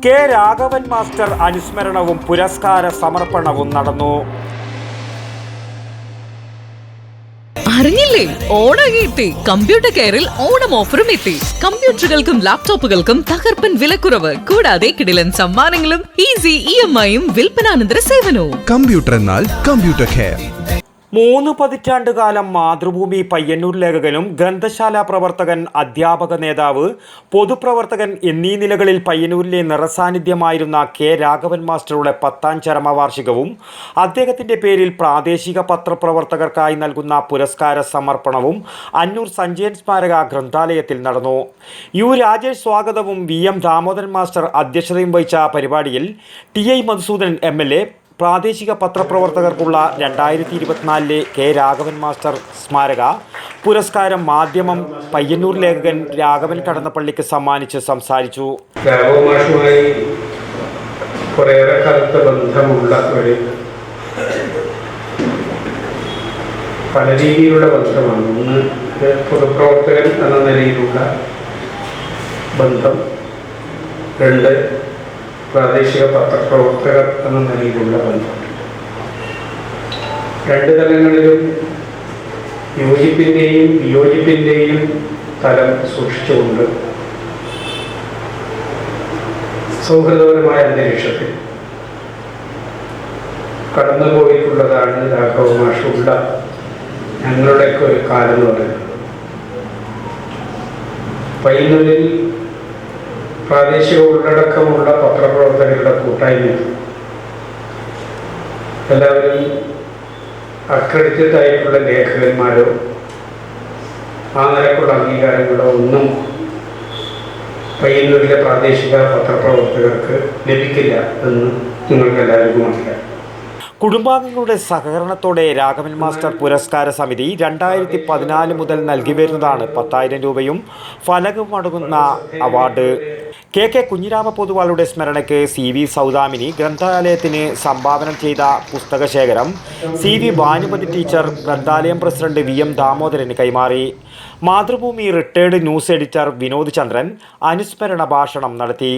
K Raghavan master അനുസ്മരണവും പുരസ്കാര സമർപ്പണവും നടന്നു. അറിഞ്ഞില്ലേ, ഓണം എത്തി. കമ്പ്യൂട്ടർ കെയറിൽ ഓണം ഓഫറും എത്തി. കമ്പ്യൂട്ടറുകൾക്കും ലാപ്ടോപ്പുകൾക്കും തകർപ്പൻ വിലക്കുറവ്, കൂടാതെ കിടിലൻ സമ്മാനങ്ങളും ഈസി EMI-യും വിൽപ്പനാനന്തര സേവനവും. കമ്പ്യൂട്ടർ എന്നാൽ കമ്പ്യൂട്ടർ കെയർ. 3 പതിറ്റാണ്ടുകാലം മാതൃഭൂമി പയ്യന്നൂർ ലേഖകനും ഗ്രന്ഥശാല പ്രവർത്തകൻ, അധ്യാപക നേതാവ്, പൊതുപ്രവർത്തകൻ എന്നീ നിലകളിൽ പയ്യന്നൂരിലെ നിറസാന്നിധ്യമായിരുന്ന കെ രാഘവൻ മാസ്റ്ററുടെ 10ാം ചരമവാർഷികവും അദ്ദേഹത്തിൻ്റെ പേരിൽ പ്രാദേശിക പത്രപ്രവർത്തകർക്കായി നൽകുന്ന പുരസ്കാര സമർപ്പണവും അന്നൂർ സഞ്ജയൻ സ്മാരക ഗ്രന്ഥാലയത്തിൽ നടന്നു. യു രാജേഷ് സ്വാഗതവും VM ദാമോദരൻ മാസ്റ്റർ അധ്യക്ഷതയും വഹിച്ച പരിപാടിയിൽ TI മധുസൂദനൻ MLA പ്രാദേശിക പത്രപ്രവർത്തകർക്കുള്ള 2024 കെ രാഘവൻ മാസ്റ്റർ സ്മാരക പുരസ്കാരം മാധ്യമം പയ്യന്നൂർ ലേഖകൻ രാഘവൻ കടന്നപ്പള്ളിക്ക് സമ്മാനിച്ച് സംസാരിച്ചു. രാഘവമാഷുമായി കുറേയേറെ കാലത്ത് ബന്ധമുള്ള ഒരു പല രീതിയിലുള്ള ബന്ധമാണ്. ഒന്ന് പൊതുപ്രവർത്തകൻ എന്ന നിലയിലുള്ള ബന്ധം, 2 പ്രാദേശിക പത്രപ്രവർത്തകർ എന്ന നിലയിലുള്ള ബന്ധം. 2 തലങ്ങളിലും യോജിപ്പിൻ്റെയും വിയോജിപ്പിൻ്റെയും തലം സൂക്ഷിച്ചുകൊണ്ട് സൗഹൃദപരമായ അന്തരീക്ഷത്തിൽ കടന്നുപോയിട്ടുള്ളതാണ് രാഘവ മാഷുള്ള ഞങ്ങളുടെയൊക്കെ ഒരു കാലം എന്ന് പറയുന്നത്. പയ്യന്നൂരിൽ പ്രാദേശിക ഉള്ളടക്കമുള്ള പത്രപ്രവർത്തകരുടെ കൂട്ടായ്മ എല്ലാവരും അക്രഡിറ്റഡ് ആയിട്ടുള്ള ലേഖകന്മാരോ ആ നിലക്കുള്ള അംഗീകാരങ്ങളോ ഒന്നും പയ്യന്നൂരിലെ പ്രാദേശിക പത്രപ്രവർത്തകർക്ക് ലഭിക്കില്ല എന്ന് നിങ്ങൾക്ക് എല്ലാവർക്കും മനസ്സിലാക്കാം. കുടുംബാംഗങ്ങളുടെ സഹകരണത്തോടെ രാഘവൻ മാസ്റ്റർ പുരസ്കാര സമിതി 2014 മുതൽ നൽകി വരുന്നതാണ് 10,000 രൂപയും ഫലകവും അടങ്ങുന്ന അവാർഡ്. KK കുഞ്ഞിരാമ പൊതുവാളുടെ സ്മരണയ്ക്ക് CV സൗദാമിനി ഗ്രന്ഥാലയത്തിന് സംഭാവന ചെയ്ത പുസ്തകശേഖരം CV ഭാനുമതി ടീച്ചർ ഗ്രന്ഥാലയം പ്രസിഡന്റ് VM ദാമോദരന് കൈമാറി. Mathrubhumi retired news editor Vinod Chandran അനുസ്മരണ ഭാഷണം നടത്തി.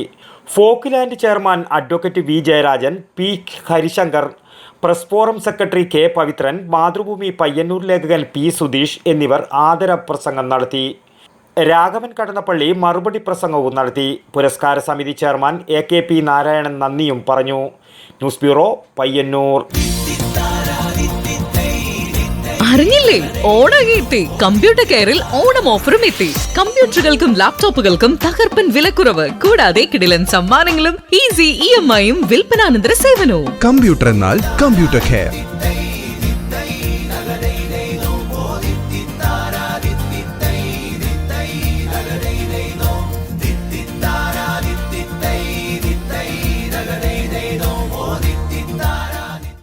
Folkland chairman advocate V Jayarajan, P Harishankar, press forum secretary K Pavithran, Mathrubhumi Payyanur ലേഖകൻ P സുധീഷ് എന്നിവർ ആദര പ്രസംഗം നടത്തി. രാഘവൻ കടന്നപ്പള്ളി മറുപടി പ്രസംഗവും നടത്തി. പുരസ്കാര സമിതി ചെയർമാൻ AKP നാരായണൻ നന്ദിയും പറഞ്ഞു. News bureau, Payyanur. അറിഞ്ഞില്ലേ, ഓണം എത്തി. കമ്പ്യൂട്ടർ കെയറിൽ ഓണം ഓഫറും എത്തി. കമ്പ്യൂട്ടറുകൾക്കും ലാപ്ടോപ്പുകൾക്കും തകർപ്പൻ വിലക്കുറവ്, കൂടാതെ കിടിലൻ സമ്മാനങ്ങളും ഈസി EMI-യും വിൽപ്പനാനന്തര സേവനവും. കമ്പ്യൂട്ടർ എന്നാൽ കമ്പ്യൂട്ടർ കെയർ.